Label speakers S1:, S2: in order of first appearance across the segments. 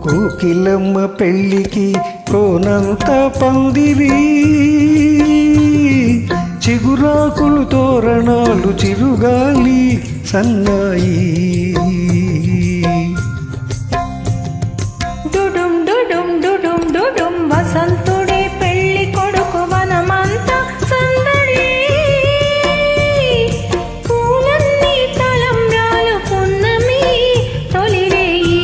S1: కోకిలమ్మ పెళ్ళికి కోనంత పందిరి, చిగురాకులు తోరణాలు చిరుగాలి సన్నాయి.
S2: డుడుం డుడుం డుడుం డుడుం వసంతుడి పెళ్లి కొడుకు వనమంతా సందడి, పూలన్నీ తలంబ్రాలు పున్నమి తొలిరేయి.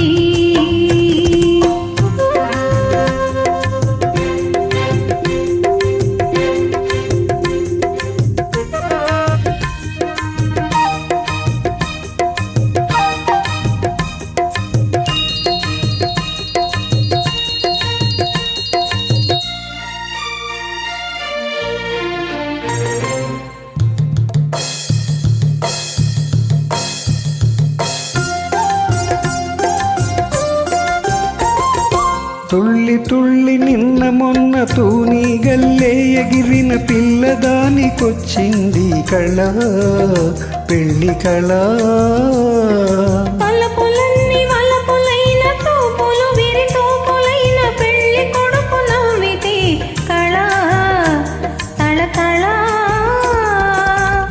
S1: తుళ్ళి తుళ్ళి నిన్న మొన్న తూని గల్లే ఎగిరిన పిల్లదానికొచ్చింది కళ, పెళ్లి కళ.
S2: పలుకులన్నీ వలపులైన తూపులు విరి తూపులైన పెళ్లి కొడుకు నవ్వితే కళ తళతళ.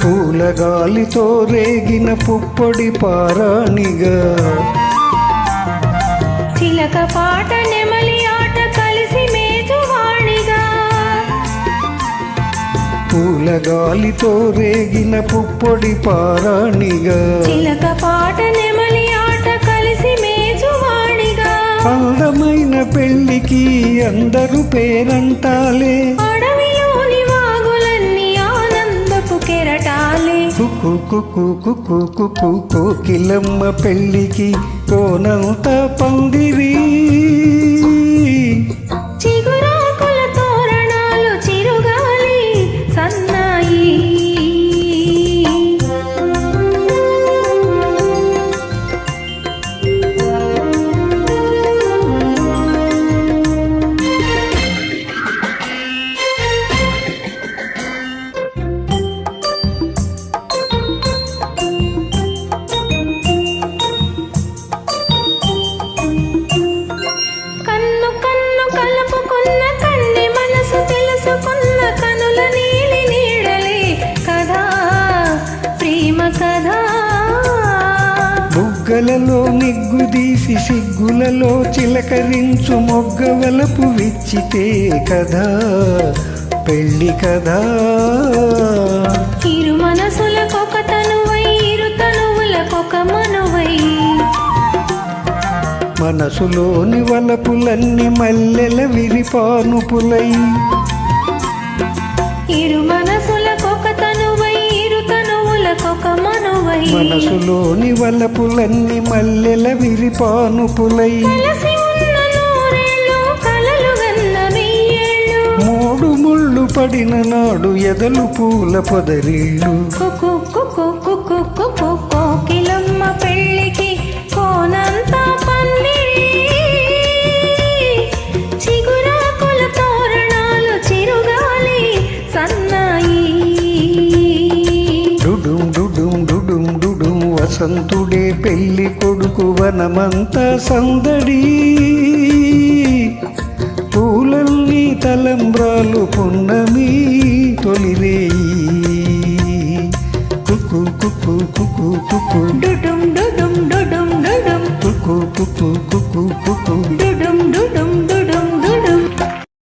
S1: పూలగాలితో రేగిన పుప్పొడి పారాణిగా,
S2: చిలక పాట నెమలి ఆట కలిసి మేజువాణిగా.
S1: పూలగాలితో రేగిన పుప్పొడి పారాణిగా,
S2: చిలక పాట నెమలి ఆట కలిసి మేజువాణిగా.
S1: అందమైన పెళ్లికి అందరూ పేరంటాలే,
S2: అడవిలోని వాగులన్నీ ఆనందపు కెరటాలే.
S1: కోకిలమ్మ పెళ్ళికి కోనంత పందిరి,
S2: చిగురాకుల తోరణాలు చిరుగాలి సన్నాయి. కన్ను కన్ను కలుపుకున్న కన్ని మనసు తెలుసుకున్న కనుల నీలి నీడలే కథా ప్రేమ కథా.
S1: బుగ్గలలో నిగ్గుదీసి సిగ్గులలో చిలకరించు మొగ్గవలపు విచ్చితే కదా పెళ్లి కదా.
S2: ఇరు మనసులకొక తనువై ఇరు తనువులకొక మనువై,
S1: మనసులోని వలపులన్నీ మల్లెల విరిపానుపులై.
S2: ఇరు మనసులకొక తనువై ఇరు తనువులకొక మనువై,
S1: మనసులోని వలపులన్నీ మల్లెల విరిపానుపులై.
S2: కలిసి ఉన్న నూరేళ్ళు కలలు గన్న వెయ్యేళ్ళు,
S1: మూడు ముళ్ళు పడిన నాడు ఎదలు పూల పొదరిళ్ళు.
S2: కుకు కుకు కుకు కుకు కోకిలమ్మ పెళ్ళికి కోనంత పందిరి, చిగురాకుల తోరణాలు చిరుగాలి సన్నాయి.
S1: డుడుం డుడుం డుడుం డుడుం వసంతుడే పెళ్లి కొడుకు వనమంతా సందడి, పూలల్ని తలంబ్రాలు పున్నమి తొలిరేయి. కుకు కుకు కుకు కుకు
S2: డుడుం డుడుం డుడుం డుడుం
S1: కుకు కుకు కుకు కుకు
S2: డుడుం డుడుం డుడుం డుడుం.